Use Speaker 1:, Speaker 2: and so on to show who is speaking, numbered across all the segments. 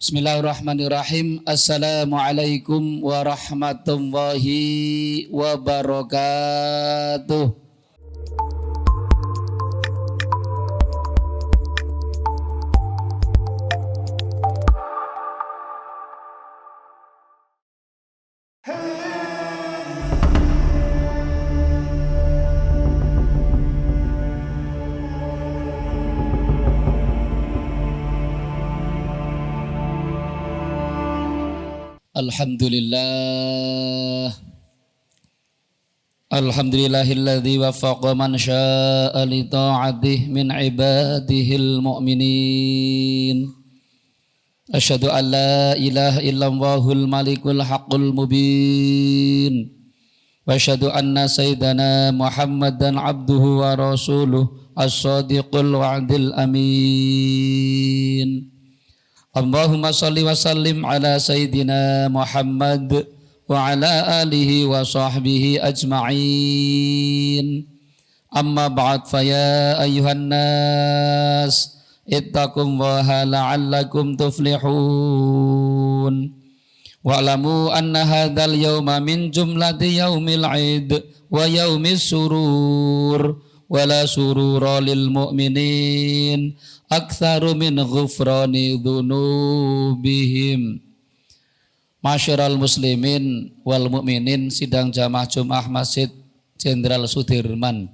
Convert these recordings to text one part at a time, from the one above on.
Speaker 1: Bismillahirrahmanirrahim. Assalamualaikum warahmatullahi wabarakatuh. Alhamdulillahilladzi waffaqa man syaa'a li ta'atihi min ibadihil mu'minin. Asyhadu an la ilaha illallahul malikul haqqul mubin. Wa asyhadu anna sayyidana Muhammadan abduhu wa rasuluh as-sadiqul wa'dil amin. Allahumma salli wa sallim ala sayyidina Muhammad wa ala alihi wa sahbihi ajma'in. Amma ba'd, fa ya ayyuhan nas ittaqullaha la'allakum tuflihun. Wa'lamu anna hadzal yawma min jumlati yaumil 'id wa yaumis surur wa la surura lil mu'minin aktsaru min ghufrani dzunubihim. Masyiral muslimin wal mukminin, sidang jamaah Jumat Masjid Jenderal Sudirman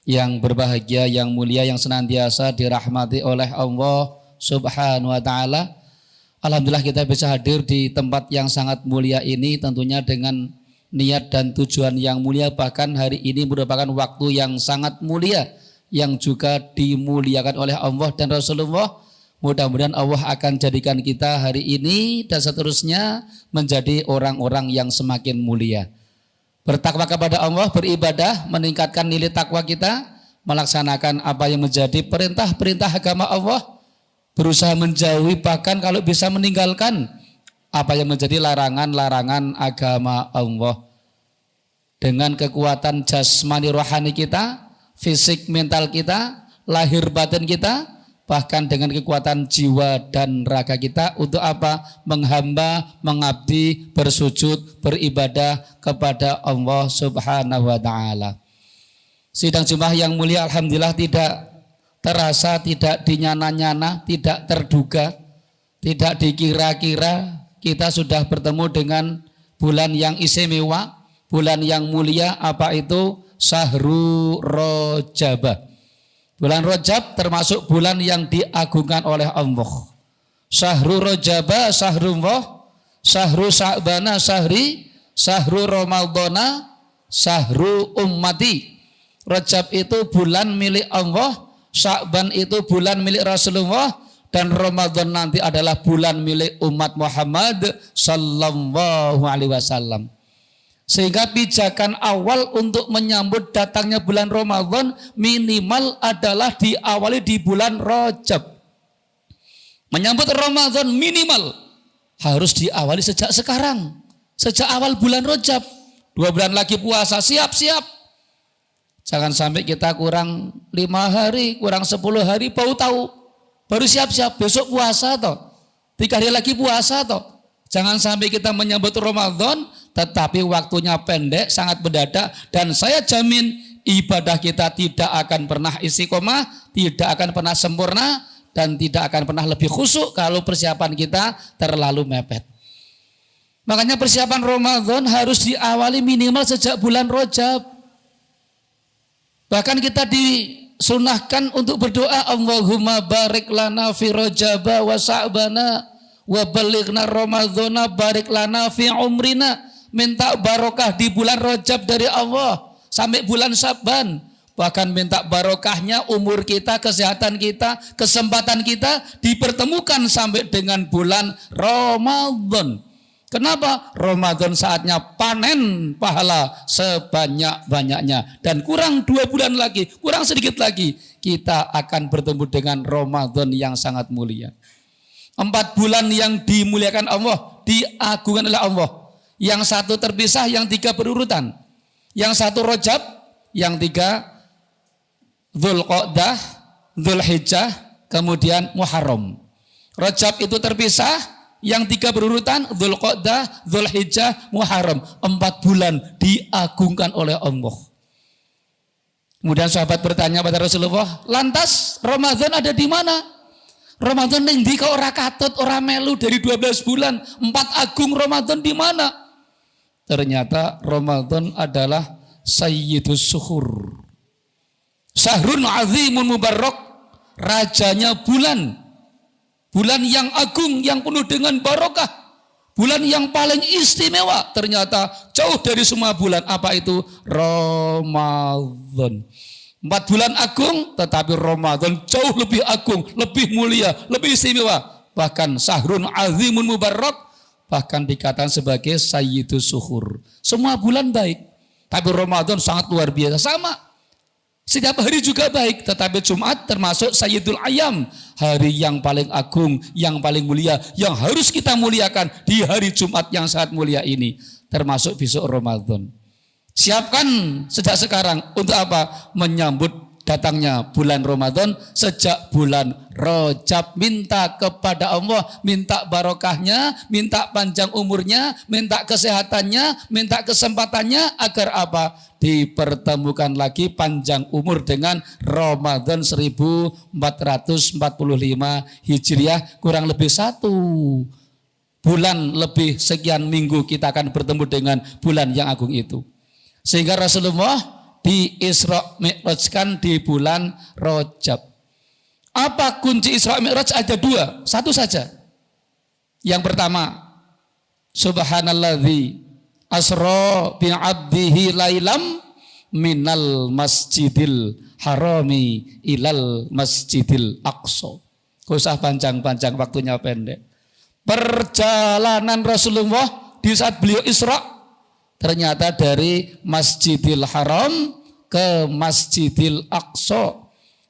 Speaker 1: yang berbahagia, yang mulia, yang senantiasa dirahmati oleh Allah Subhanahu wa taala. Alhamdulillah kita bisa hadir di tempat yang sangat mulia ini tentunya dengan niat dan tujuan yang mulia. Bahkan hari ini merupakan waktu yang sangat mulia yang juga dimuliakan oleh Allah dan Rasulullah. Mudah-mudahan Allah akan jadikan kita hari ini dan seterusnya menjadi orang-orang yang semakin mulia. Bertakwa kepada Allah, beribadah, meningkatkan nilai takwa kita, melaksanakan apa yang menjadi perintah-perintah agama Allah, berusaha menjauhi bahkan kalau bisa meninggalkan apa yang menjadi larangan-larangan agama Allah. Dengan kekuatan jasmani rohani kita, fisik mental kita, lahir batin kita, bahkan dengan kekuatan jiwa dan raga kita untuk apa? Menghamba, mengabdi, bersujud, beribadah kepada Allah Subhanahu wa taala. Sidang Jumat yang mulia, alhamdulillah tidak terasa, tidak dinyana-nyana, tidak terduga, tidak dikira-kira kita sudah bertemu dengan bulan yang istimewa, bulan yang mulia. Apa itu? Syahrul Rajab. Bulan Rajab termasuk bulan yang diagungkan oleh Allah. Syahrul Rajab, syahrullah, syahrul Sya'bana, syahrul Ramadhana, syahrul ummati. Rajab itu bulan milik Allah, Sya'ban itu bulan milik Rasulullah, dan Ramadan nanti adalah bulan milik umat Muhammad sallallahu alaihi wasallam. Sehingga pijakan awal untuk menyambut datangnya bulan Ramadan minimal adalah diawali di bulan Rajab. Menyambut Ramadan minimal harus diawali sejak sekarang, sejak awal bulan Rajab. 2 bulan lagi puasa, siap-siap. Jangan sampai kita kurang 5 hari, kurang 10 hari baru tahu, baru siap-siap besok puasa toh, 3 hari lagi puasa toh. Jangan sampai kita menyambut Ramadan tetapi waktunya pendek, sangat mendadak, dan saya jamin ibadah kita tidak akan pernah istiqomah, tidak akan pernah sempurna, dan tidak akan pernah lebih khusyuk kalau persiapan kita terlalu mepet. Makanya persiapan Ramadan harus diawali minimal sejak bulan Rajab. Bahkan kita disunahkan untuk berdoa, Allahumma barik lana fi Rajaba wa Sya'bana wa balighna Ramadhana barik lana fi umrina. Minta barokah di bulan Rajab dari Allah sampai bulan Sya'ban. Bahkan minta barokahnya umur kita, kesehatan kita, kesempatan kita dipertemukan sampai dengan bulan Ramadan. Kenapa? Ramadan saatnya panen pahala sebanyak-banyaknya. Dan kurang 2 bulan lagi, kurang sedikit lagi, kita akan bertemu dengan Ramadan yang sangat mulia. 4 bulan yang dimuliakan Allah, diagungkan oleh Allah. Yang satu terpisah, yang 3 berurutan. Yang satu Rajab, yang 3 Dzulqa'dah, Dzulhijjah, kemudian Muharram. Rajab itu terpisah, Yang 3 berurutan, Dzulqa'dah, Dzulhijjah, Muharram. 4 bulan diagungkan oleh Allah. Kemudian sahabat bertanya pada Rasulullah, lantas Ramadan ada di mana? Ramadan ning ndi kok ora katut, ora melu dari 12 bulan. 4 agung Ramadan di mana? Ternyata Ramadan adalah Sayyidus Suhur. Syahrun azimun mubarak, rajanya bulan. Bulan yang agung, yang penuh dengan barokah. Bulan yang paling istimewa. Ternyata jauh dari semua bulan. Apa itu? Ramadan. 4 bulan agung, tetapi Ramadan jauh lebih agung, lebih mulia, lebih istimewa. Bahkan syahrun azimun mubarak, bahkan dikatakan sebagai Sayyidus Suhur. Semua bulan baik, tapi Ramadan sangat luar biasa. Sama. Setiap hari juga baik, tetapi Jumat termasuk Sayyidul Ayyam, hari yang paling agung, yang paling mulia, yang harus kita muliakan di hari Jumat yang sangat mulia ini, termasuk besok Ramadan. Siapkan sejak sekarang untuk apa? Menyambut datangnya bulan Ramadan. Sejak bulan Rajab minta kepada Allah, minta barokahnya, minta panjang umurnya, minta kesehatannya, minta kesempatannya agar apa? Dipertemukan lagi panjang umur dengan Ramadan 1445 Hijriah, kurang lebih 1 bulan lebih sekian minggu kita akan bertemu dengan bulan yang agung itu. Sehingga Rasulullah di Isra Mi'rajkan di bulan Rajab. Apa kunci Isra Mi'raj? Ada 2, 1 saja. Yang pertama, Subhanalladzi asra bi 'abdihi lailam minal masjidil harami ilal masjidil aqsa. Gak usah panjang-panjang, waktunya pendek. Perjalanan Rasulullah di saat beliau Isra ternyata dari Masjidil Haram ke Masjidil Aqsa.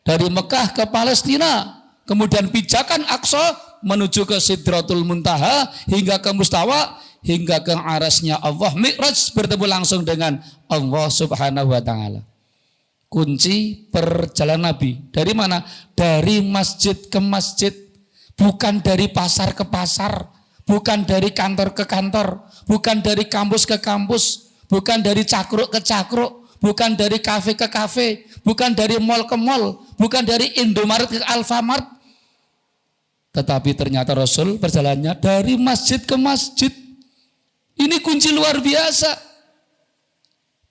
Speaker 1: Dari Mekah ke Palestina. Kemudian pijakan Aqsa menuju ke Sidratul Muntaha hingga ke Mustawa, hingga ke arasnya Allah. Mi'raj bertemu langsung dengan Allah Subhanahu wa taala. Kunci perjalanan Nabi. Dari mana? Dari masjid ke masjid. Bukan dari pasar ke pasar. Bukan dari kantor ke kantor. Bukan dari kampus ke kampus. Bukan dari cakruk ke cakruk. Bukan dari kafe ke kafe. Bukan dari mall ke mall. Bukan dari Indomaret ke Alfamart. Tetapi ternyata Rasul perjalanannya dari masjid ke masjid. Ini kunci luar biasa.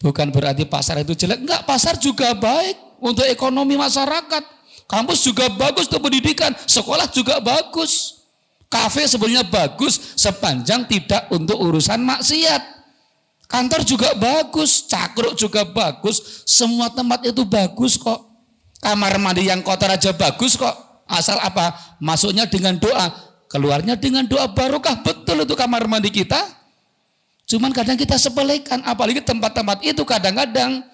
Speaker 1: Bukan berarti pasar itu jelek. Enggak, pasar juga baik untuk ekonomi masyarakat. Kampus juga bagus untuk pendidikan. Sekolah juga bagus. Kafe sebenarnya bagus sepanjang tidak untuk urusan maksiat. Kantor juga bagus, cakruk juga bagus, semua tempat itu bagus kok. Kamar mandi yang kotor aja bagus kok. Asal apa? Masuknya dengan doa, keluarnya dengan doa, barokah betul itu kamar mandi kita. Cuman kadang kita sepelekan, apalagi tempat-tempat itu kadang-kadang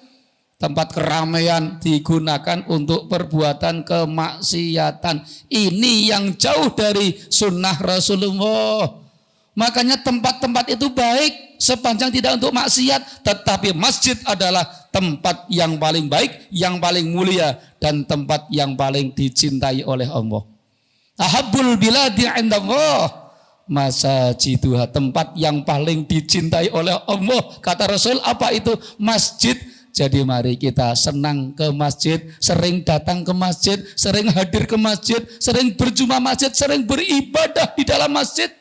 Speaker 1: tempat keramaian digunakan untuk perbuatan kemaksiatan. Ini yang jauh dari sunnah Rasulullah. Makanya tempat-tempat itu baik sepanjang tidak untuk maksiat. Tetapi masjid adalah tempat yang paling baik, yang paling mulia, dan tempat yang paling dicintai oleh Allah. Ahabbul biladi indallah masajiduha, tempat yang paling dicintai oleh Allah. Kata Rasul, apa itu? Masjid. Jadi mari kita senang ke masjid, sering datang ke masjid, sering hadir ke masjid, sering berjumpa masjid, sering beribadah di dalam masjid.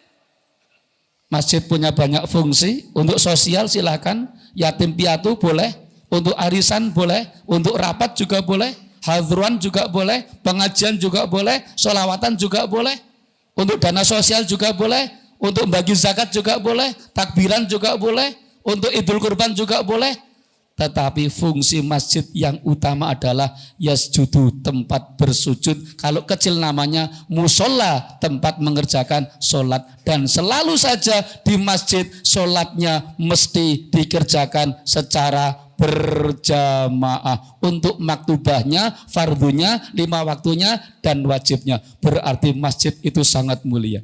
Speaker 1: Masjid punya banyak fungsi, untuk sosial silakan, yatim piatu boleh, untuk arisan boleh, untuk rapat juga boleh, hadruan juga boleh, pengajian juga boleh, sholawatan juga boleh, untuk dana sosial juga boleh, untuk bagi zakat juga boleh, takbiran juga boleh, untuk idul kurban juga boleh. Tetapi fungsi masjid yang utama adalah yasjudu, tempat bersujud. Kalau kecil namanya musola, tempat mengerjakan sholat. Dan selalu saja di masjid sholatnya mesti dikerjakan secara berjamaah. Untuk maktubahnya, fardunya, 5 waktunya, dan wajibnya. Berarti masjid itu sangat mulia.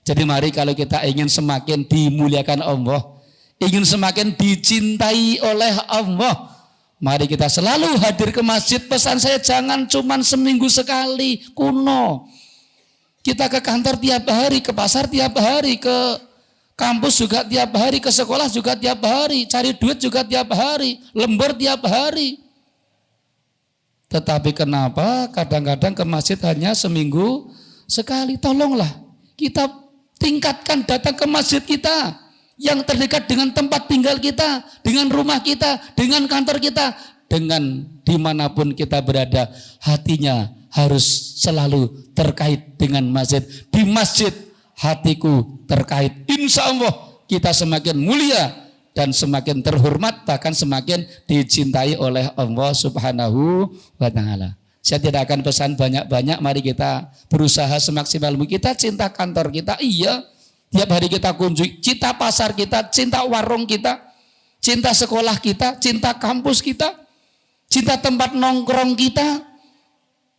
Speaker 1: Jadi mari kalau kita ingin semakin dimuliakan Allah, ingin semakin dicintai oleh Allah, mari kita selalu hadir ke masjid. Pesan saya jangan cuma seminggu sekali, kuno. Kita ke kantor tiap hari, ke pasar tiap hari, ke kampus juga tiap hari, ke sekolah juga tiap hari, cari duit juga tiap hari, lembur tiap hari. Tetapi kenapa kadang-kadang ke masjid hanya seminggu sekali? Tolonglah kita tingkatkan datang ke masjid kita yang terdekat dengan tempat tinggal kita, dengan rumah kita, dengan kantor kita, dengan dimanapun kita berada. Hatinya harus selalu terkait dengan masjid. Di masjid hatiku terkait. Insya Allah kita semakin mulia dan semakin terhormat, bahkan semakin dicintai oleh Allah Subhanahu wa Ta'ala. Saya tidak akan pesan banyak-banyak, mari kita berusaha semaksimal mungkin. Kita cinta kantor kita, iya, tiap hari kita kunjungi, cinta pasar kita, cinta warung kita, cinta sekolah kita, cinta kampus kita, cinta tempat nongkrong kita.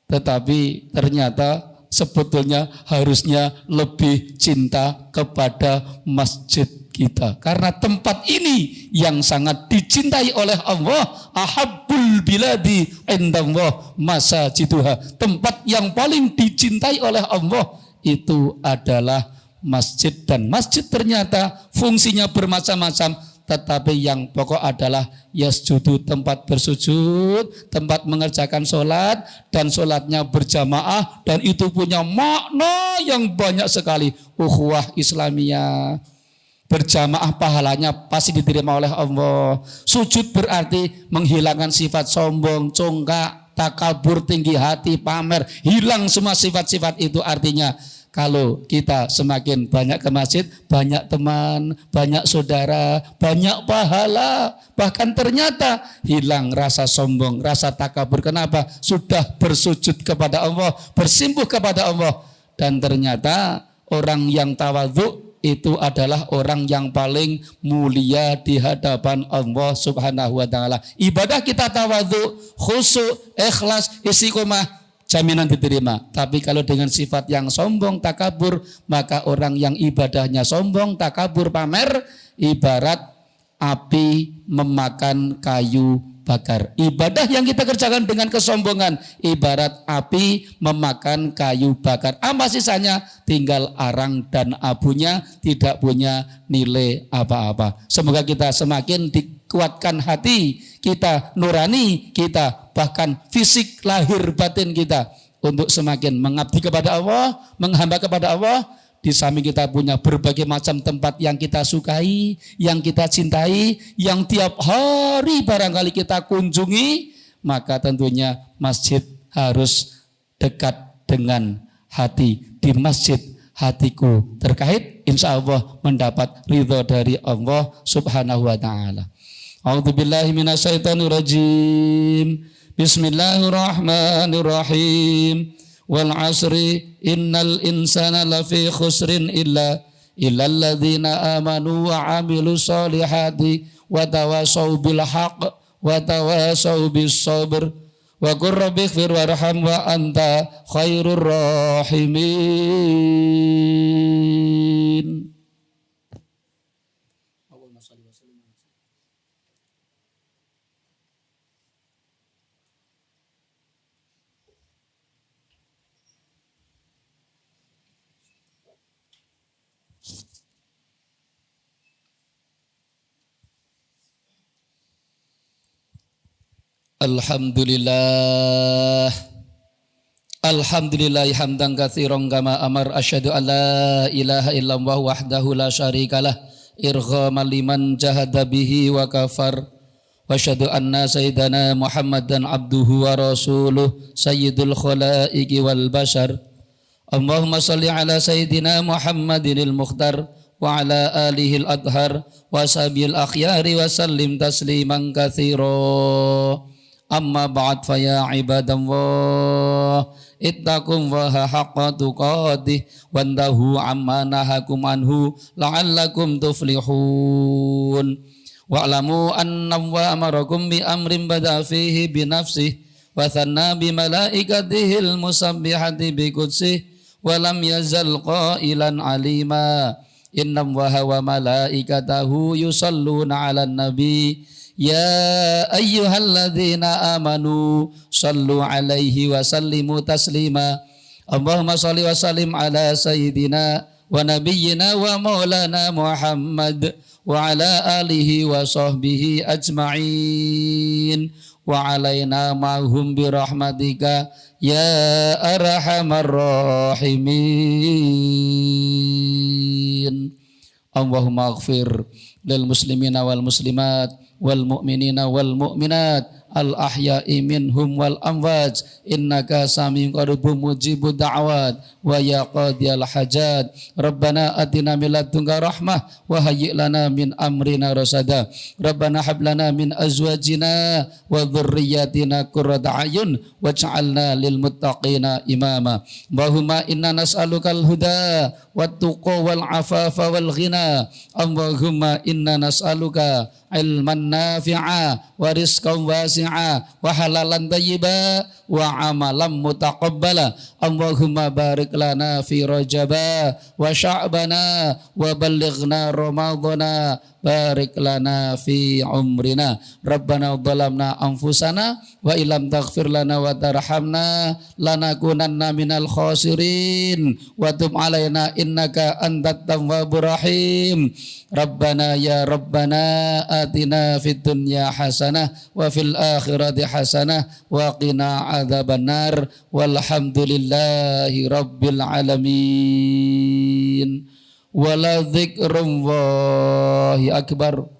Speaker 1: Tetapi ternyata sebetulnya harusnya lebih cinta kepada masjid kita. Karena tempat ini yang sangat dicintai oleh Allah. Ahabbul biladi indallah masajiduha. Tempat yang paling dicintai oleh Allah itu adalah masjid. Dan masjid ternyata fungsinya bermacam-macam. Tetapi yang pokok adalah yasjudu, tempat bersujud, tempat mengerjakan sholat, dan sholatnya berjamaah, dan itu punya makna yang banyak sekali. Ukhuwah Islamiyah, berjamaah pahalanya pasti diterima oleh Allah. Sujud berarti menghilangkan sifat sombong, congkak, takabur, tinggi hati, pamer, hilang semua sifat-sifat itu. Artinya kalau kita semakin banyak ke masjid, banyak teman, banyak saudara, banyak pahala. Bahkan ternyata hilang rasa sombong, rasa takabur. Kenapa? Sudah bersujud kepada Allah, bersimpuh kepada Allah. Dan ternyata orang yang tawadhu itu adalah orang yang paling mulia di hadapan Allah Subhanahu wa Ta'ala. Ibadah kita tawadhu, khusyuk, ikhlas, istiqomah, jaminan diterima. Tapi kalau dengan sifat yang sombong, takabur, maka orang yang ibadahnya sombong, takabur, pamer, ibarat api memakan kayu bakar. Ibadah yang kita kerjakan dengan kesombongan ibarat api memakan kayu bakar. Apa sisanya? Tinggal arang dan abunya, tidak punya nilai apa-apa. Semoga kita semakin dikuatkan hati kita, nurani kita, bahkan fisik lahir batin kita untuk semakin mengabdi kepada Allah, menghamba kepada Allah. Di samping kita punya berbagai macam tempat yang kita sukai, yang kita cintai, yang tiap hari barangkali kita kunjungi, maka tentunya masjid harus dekat dengan hati. Di masjid hatiku terkait, insya Allah mendapat ridho dari Allah Subhanahu wa Ta'ala. A'udzubillahi minasyaitonirrajim. Bismillahirrahmanirrahim. Wal asri innal insana lafi khusrin illa alladzina amanu wa amilu salihati wa tawasau bil haqq wa tawasau bis sabr wa qur rabbighfir warham wa anta khairur rahimin. Alhamdulillah, alhamdulillah hamdan katsiran kama amar, asyhadu an la ilaha illallah wahdahu la syarikalah irghaman liman jahada bihi wa kafar, wa asyhadu anna sayyidana Muhammadan abduhu wa rasuluh sayyidul khalaiqi wal bashar. Allahumma shalli ala sayyidina Muhammadinil mukhtar wa ala alihil adhar wa sabil akhyari wa sallim tasliman katsira. Amma ba'd, fa ya ibadallah ittaqum wa haqqa tuqatih wantahu amma nahakum anhu la'allakum tuflihun. Wa'lamu anna wa amarakum bi amrin bada fihi bi nafsihi wa thanna bi malaikatihil musabbihati bi qudsih wa lam yazal qailan alima. Inna wa malaikatahu yusalluna 'alan nabi. Ya ayyuhalladzina amanu sallu alaihi wa sallimu taslima. Allahumma shalli wa sallim ala sayyidina wa nabiyyina wa maulana Muhammad wa ala alihi wa sahbihi ajma'in wa alaina ma'hum bi rahmatika ya arhamar rahimin. Allahumma ighfir lil muslimina wal muslimat wal mu'minina wal mu'minat al ahya'i minhum wal amwat innaka samiun qaribun mujibud da'awat wa ya qadiyal hajat. Rabbana atina min ladunka rahmah wa hayyi' lana min amrina rasada. Rabbana hab lana min azwajina wa dhurriyyatina qurrata a'yun waj'alna lil muttaqina imama. Allahumma inna nas'alukal huda wat tuqa wal afafa wal ghina. Allahumma inna nas'aluka ilman nafi'a wa rizqan wasi'a wa halalan thayyiba wa amalan mutaqabbala. Allahumma barik lana fi rajaba wa sya'bana wa ballighna ramadhana barik lana fi umrina. Rabbana dhalamna anfusana wa illam taghfir lana wa tarhamna lanakunanna minal khasirin wa tub alaina innaka antat tawwabur rahim. Rabbana ya Rabbana atina fid dunya hasanah wa fil akhirati hasanah wa qina adzabannar walhamdulillahi rabbil alamin. Wala dzikrullahi akbar.